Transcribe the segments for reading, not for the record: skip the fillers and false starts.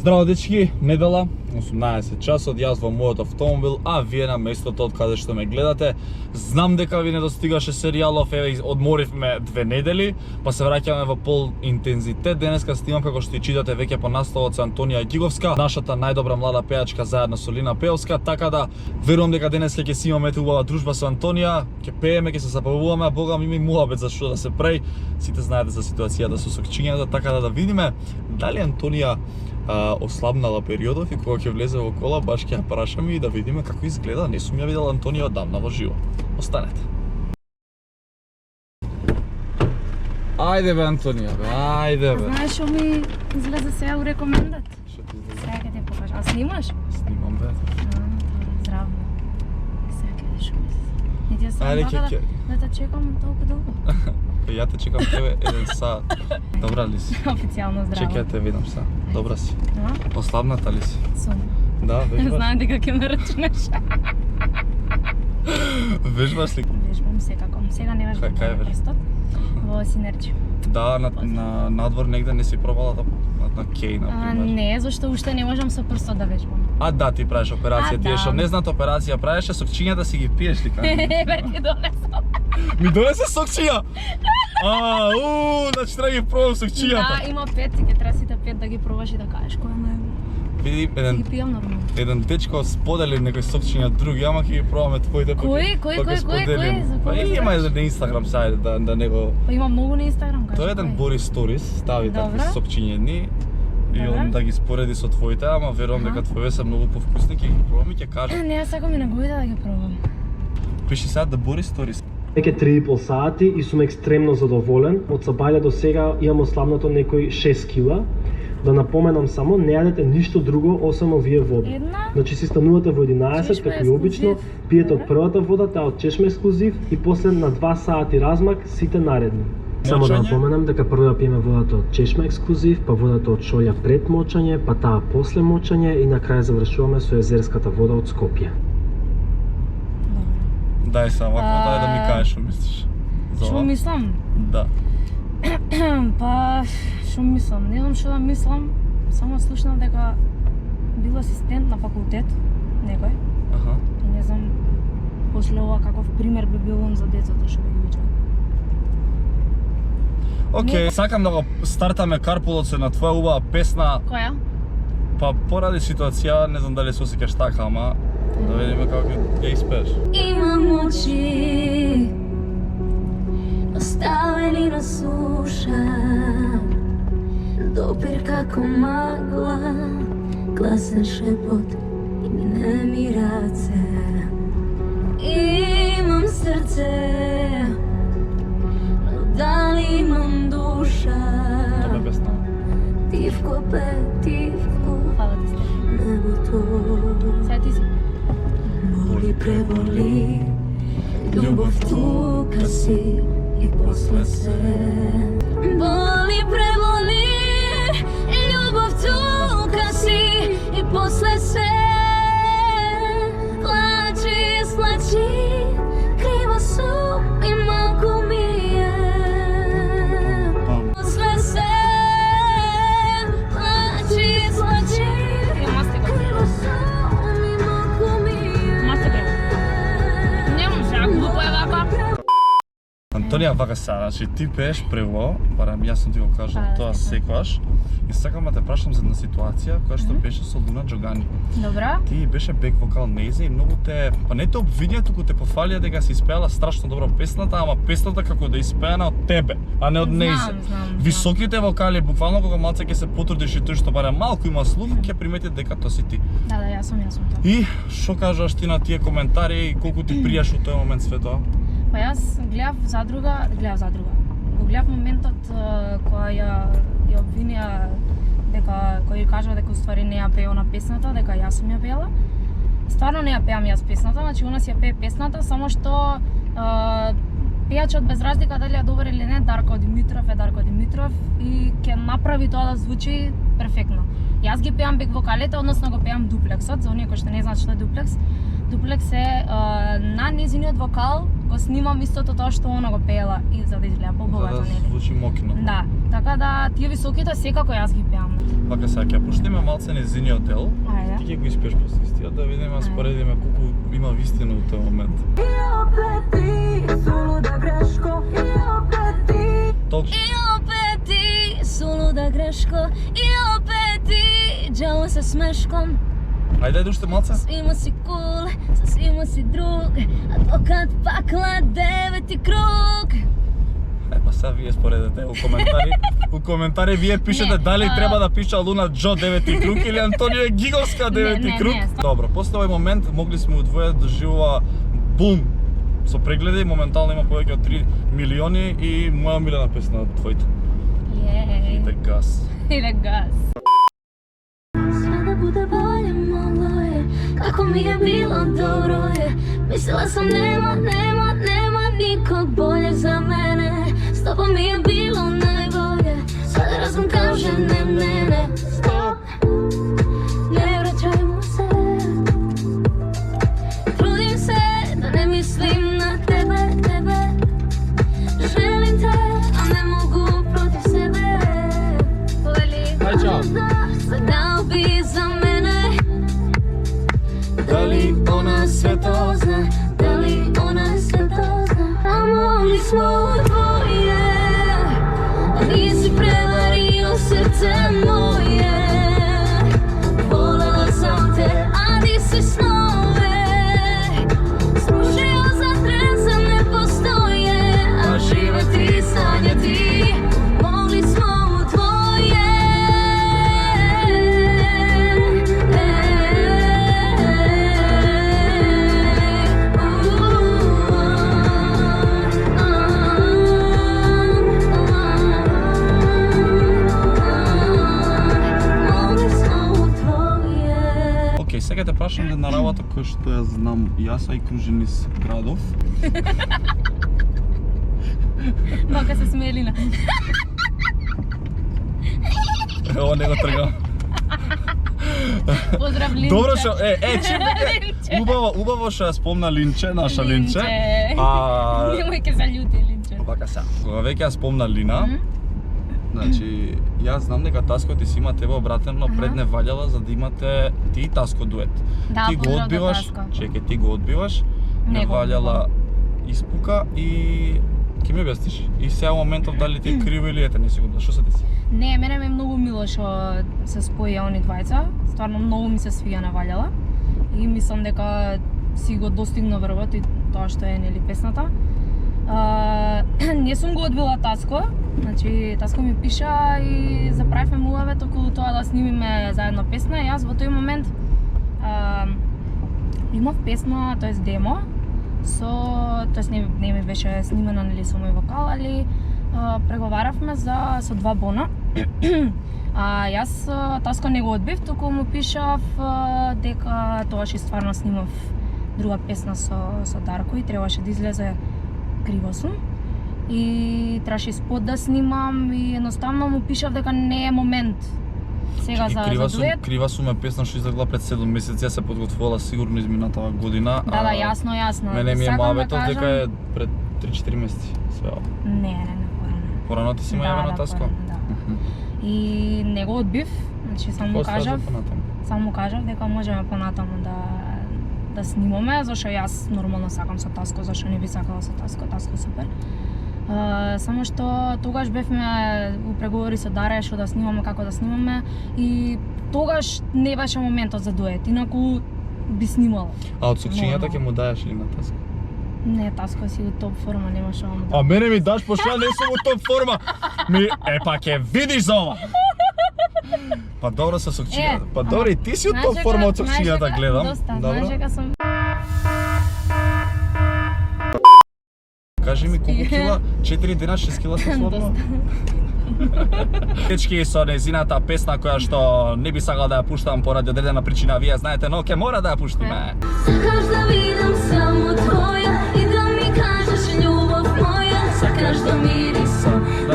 Здраво дечки, недела, 18 часот, јас во мојот автомобил, а вие на местото од каде што ме гледате. Знам дека ви не достигаше серијалов, еве одморивме 2 недели, па се враќаме во пол интензитет. Денеска снимам како што и читате веќе по насловот со Антонија Ѓиговска, нашата најдобра млада пејачка заедно со Лина Пеовска, така да верувам дека денеска ќе си имаме убава дружба со Антонија, ќе пееме, ќе се забавуваме, а бога ми муабет за што да се прави. Сите знаете за ситуацијата со сокчињата, така да видиме дали Антонија ослабнала периодов и кога ќе влезе во кола, баш ќе ја прашаме и да видиме како изгледа. Не сум ја видела Антонија одамна во живо. Останете. Ајде бе Антонија, бе, ајде бе. Знаеш што ми излезе сега у рекомендат? Што ти излезе? Сега ќе ти покажам. А снимаш? Снимам бе. Здраво. Сега ќе видиш што ми. Не ти Ајде, сам ќе- да те чекам толку долго. Ја те чекам тебе 1 сат. Добра ли си? Официјално здраво. Чекај те видам сега. Добра си. А? Ослабната ли си? Сум. Да, вежбаш. Знаем дека ќе ме рачунеш. Вежбаш ли? Вежбам секако. Сега не вежбам Кај на вежбаш? прстот. Во синерџи. Да, на надвор негде не си пробала да на кеј, например. Не, зашто уште не можам со прстот да вежбам. А да, ти правиш операција, А, тие да. што не знаат операција правеше, сокчињата си ги пиеш ли како? Еве ти донесам. Ми донесе сокчиња! Значи треба ги пробам сокчињата. Да, има 5, ќе треба сите 5 да ги пробаш и да кажеш која најубава. Види, Да ги пијам нормално. еден дечко сподели некој сокчиња други, ама ќе ги пробаме твоите па Кој? За Па кого има знаеш? еден на Инстаграм сајт да него. Па има многу на Инстаграм, кажеш. Тој е еден кој? Борис Сторис, стави такви Добра. сокчиња дни и Добра. он да ги спореди со твоите, ама верувам дека твоите се многу повкусни, ќе ги пробам и ќе кажам. Не, јас сакам и неговите да ги пробам. Пиши сега да Борис Сторис. Веќе 3,5 сати и сум екстремно задоволен. Од сабајле до сега имам ослабнато некои 6 кила. Да напоменам само, не јадете ништо друго освен овие води. Една. Значи си станувате во 11 Чешма како и обично, ексклузив. пиете од Добре. првата вода, таа од чешма ексклузив и после на 2 сати размак сите наредни. Само да Мочање? напоменам дека прво да пиеме водата од чешма ексклузив, па водата од шолја пред мочање, па таа после мочање и на крај завршуваме со езерската вода од Скопје. Дај се вака, дај да ми кажеш што мислиш. За Што ова? мислам? Да. Па, што мислам? Не знам што да мислам. Само слушнав дека бил асистент на факултет, некој. Аха. И не знам после ова каков пример би бил он за децата што ги учат. Океј, сакам да го стартаме карпулот се на твоја убава песна, Која? па поради ситуација, не знам дали се осеќаш така, ама да видиме како ќе испееш. Имам очи оставени на суша, допир како магла, гласен шепот и неми раце. Имам срце, но дали имам душа? Тоа песна. Тивко бе, тивко, Фала ти се. небото. Сега ти си. Боли, преболи, љубов тука си и после се. Боли, преболи, љубов тука си и после се. Плачи, слачи, криво сум и малку ми е. После се, плачи, слачи, криво сум и малку ми е. Масте према. Немам сега глупо е вака. Антонија, вака сега, значи ти пееш прво, барем јас сум ти го кажал Да, тоа секогаш. секогаш, и сакам да те прашам за една ситуација која што беше со Луна Џогани. Добра. Ти беше бек вокал нејзе и многу те, па не те обвинија, туку те пофалија дека си испеала страшно добро песната, ама песната како да испеана од тебе, а не од нејзе. Знам. Високите вокали, буквално кога малце ќе се потрудиш и тој што барем малку има слух, ќе примети дека тоа си ти. Да, јас сум тоа. И што кажаш ти на тие коментари и колку ти пријаш у тој момент све тоа? Па јас гледав задруга. Го гледав моментот која ја обвинија дека кој кажува дека уствари не ја пее на песната, дека јас сум ја пеела. Стварно не ја пеам јас песната, значи она си ја пее песната, само што пејачот без разлика дали ја добар или не, Дарко Димитров е Дарко Димитров и ќе направи тоа да звучи перфектно. Јас ги пеам бек вокалите, односно го пеам дуплексот, за оние кои што не знаат што е дуплекс. Дуплекс е на незиниот вокал го снимам истото тоа што она го пеела и за да изгледа побогато, Да нели? звучи мокино. Да, така да тие високите секако јас ги пеам. Вака сега ќе пуштиме малце незиниот дел. Ајде. Ти ќе го испееш после истиот да видиме, споредиме колку има вистина у тој момент. Толку I opet ti, suluda greško. I opet ti, đavo sa smeškom. Ајде ајде уште малце. Svima si cool, sa svima si drug. Advokat pakla, 9. krug. Па сега вие споредете у коментари вие пишете Не, дали треба да пиша Луна Джо 9 круг или Антонио Гиговска 9 не, круг. не. Добро, после овој момент могли сме удвоје да доживува бум со прегледи, моментално има повеќе од 3 милиони и моја милена песна од твојата. Јеј. Иде газ. Иде газ. Sve da bude bolje, moglo je. Kako mi je bilo dobro je. Mislila sam nema nikog boljeg za mene. S tobom mi je bilo najbolje. Sada razum kaže ne. Stop, ne vraćajmo se. Trudim se da ne mislim na tebe. Želim te, a ne mogu protiv sebe. Ај чао. Znao bi za mene. Da li ona sve to zna? Da li ona sve to zna? A mogli smo dvoje, a nisi prevario srce moje. Volela sam te, a nisi snove. Srušio za trezan ne postoje, a živeti sanjati. Mogli smo dvoje. Океј, сега те прашам една работа која што ја знам јас, а и кружи низ градов. Мака се смее Лина. Ево не го тргам. Поздрав Линче. Добро што чим Линче. убаво што ја спомна Линче, наша Линче. Немој ке залјути Линче. Вака сега, кога веќе ја спомна Лина, значи јас знам дека Таско ти си има тебе обратено пред не ваѓала за да имате ти и Таско дует. Да, Ти го поздрав до одбиваш, Таско. чекај, ти го одбиваш, не Не го ваѓала испука и ке ми објасниш? И сега моментов дали ти е криво или ете, не си го што се деси? Не, мене ми е многу мило што се споја они двајца. Стварно многу ми се свија на Ваљала. И мислам дека си го достигна врвот и тоа што е нели песната. Не сум го одбила Таско. Значи Таско ми пиша и заправивме муавет околу тоа да снимиме заедно песна. Јас во тој момент имав песна, тоест демо, тоест не ми беше снимена нели со мој вокал, али преговаравме со два бона. А јас Таско не го одбив, туку му пишав дека тогаш и стварно снимав друга песна со Дарко и требаше да излезе Криво сум. И требаше спот да снимам и едноставно му пишав дека не е момент сега за дует. Крива сум е песна што излегла пред 7 месеци, ја се подготвувала сигурно изминатава година. Да, јасно. Мене ми е Сакам да муаветов кажам- дека е пред 3-4 месеци. Све ова. Не, порано. Порано ти си има јавено Таско? порано, да. И не го одбив, значи само му кажав дека можеме понатаму да снимаме, зашто јас нормално сакам со Таско, зашто не би сакала со Таско супер. Само што тогаш бевме у преговори со Даре што да снимаме, како да снимаме и тогаш не беше моментот за дует, инаку би снимала. А од сокчињата Много. ќе му даеш ли на Таско? Не, Таско си у топ форма, нема што му А мене ми даш пошто ја не сум у топ форма. Па ќе видиш за ова. Па добро со сокчињата. Па добро и ти си у топ форма од сокчињата гледам. Знаеш дека сум Кажи ми колку кила? 4 дена 6 кила се слободно? Дечки, со незината песна која што не би сакал да ја пуштам поради одредена причина, вие знаете, но ќе мора да ја пуштиме. Sakaš da vidim samo tvoja I da mi kažeš ljubav moja Sakaš da mirisom na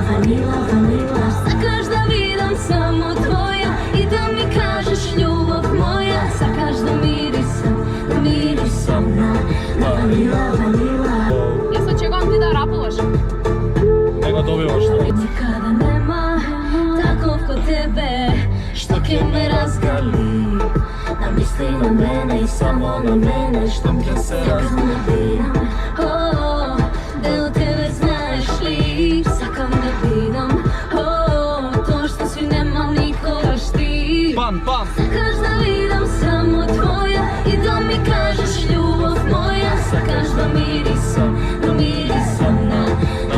vanila Sakaš da vidim samo tvoja I da mi kažeš ljubav moja Sakaš da mirisom na ке ме разгали. Намисли на мене и само на мене, щом ќе се разбудам. О, дел тебе знаеш ли, сакам да видам. О, тоа што си нема никогаш ти. Пам! Сакаш да видам само твоја и да ми кажеш љубов моја. Сакаш да мирисам на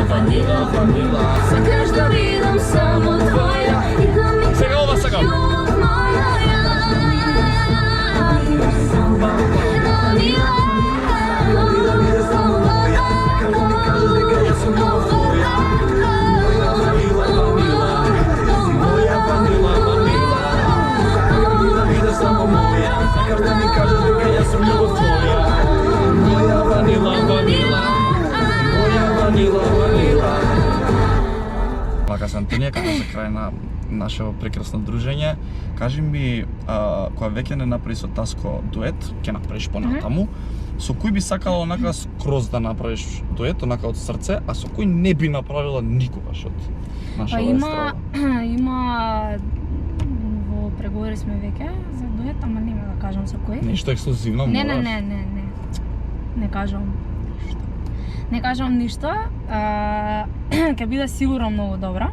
ванила. Сакаш да видам само твоја и да ми Сега ова сакам. љубов моја. Вака се Антонија, како за крај на нашето прекрасно дружење, кажи ми, која веќе не направи со Таско дует, ќе направиш понатаму, со кој би сакала онака скроз да направиш дует, онака од срце, а со кој не би направила никогаш од нашата естрада? Има во преговори сме веќе за дует, ама нема да кажам со кој. Нешто ексклузивно Не, мораш. не кажам ништо. Не кажам ништо, ќе биде сигурно многу добра.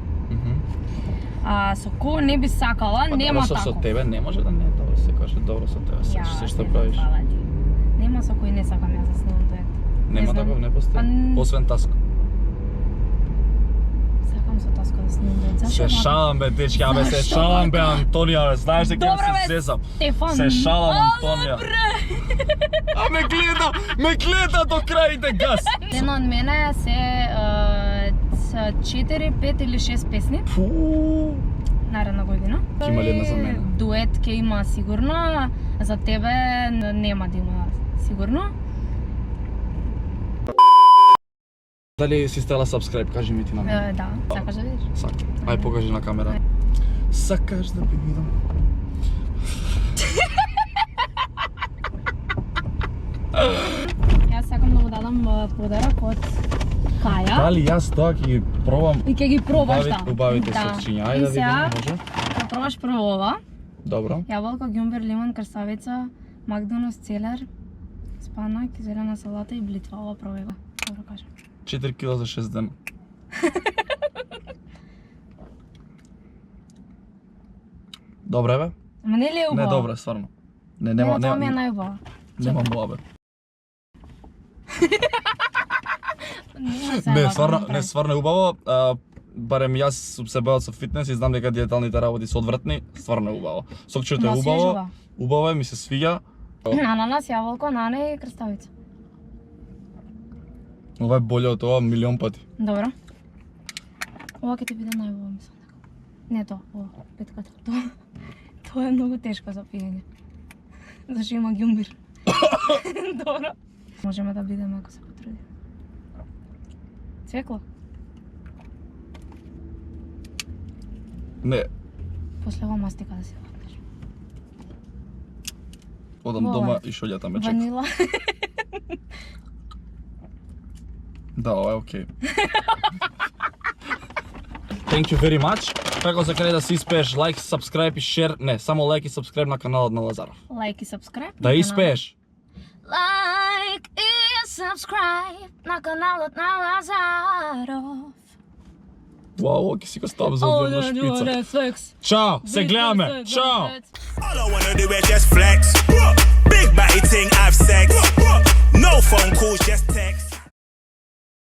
А со кој не би сакала, нема Со тако. тебе не може да не е добро, се каже добро со тебе, се што правиш. Нема со кој не сакам јас да снимам дует. Нема знам. таков, не постои. Освен Таско. Сакам со Таско да снимам дует. Зашо? Се шалам бе, дечки, абе се шалам бе, Антонија, бе, знаеш дека Добро, се бе, зезам. Стефан. Се шалам, Антонија. Добре. А ме гледа до крајите газ. Едно од мене се 4, 5 или 6 песни Фу. наредна година. Ќе има ли една за мене? Дует ќе има сигурно, за тебе нема да има сигурно. Дали си стела subscribe, кажи ми ти на мене. Да, сакаш да видиш? Сакам. Ај покажи на камера. Сакаш да би видам. Јас сакам да му дадам подарок од Каја. Дали јас тоа ќе ги пробам И ќе ги пробаш, да. убавите Да. сокчиња. И Ајде да сега, видиме, може? да пробаш прво ова. Добро. Јаболко, ѓумбер, лимон, крставица, Макдоналдс, целер, спанак, зелена салата и блитва. Ова пробај го. Добро кажам. 4 кила за 6 дена. Добре бе? Ама не ли е убаво? Не, добре, стварно. Не, Нема, нема, тоа ми е најубава. нема муабет. Не, Не, стварно е убаво. Барем јас сум се бавел со фитнес и знам дека диеталните работи се одвратни, стварно е убаво. Сокчето е Ма, убаво, свежува. убаво е, ми се свиѓа. Ананас, јаболко, нане и крставица. Ова е боле од ова милион пати. Добро. Ова ќе ти биде најубаво, мислам дека. Не тоа, ова, петката. Тоа е многу тешко за пиење. Зашто има ѓумбир. Добро. Можеме да бидеме ако се потрудиме. Цвекло. Не, После ова мастика да се вапнеш. одам Ова. дома и шолјата ме чека. Ванила. Да, ова е окей. Thank you very much. Како за крај да се испееш лайк, subscribe и share, не, само лайк и subscribe на каналот на Лазаров. Лайк и subscribe. Да испееш. Like и subscribe на каналот на Лазаров. Вау, ќе си го ставам за одредна шпица. секс. Чао, се гледаме. Чао. All I wanna do is just flex. Big body thing, have sex. No phone calls, just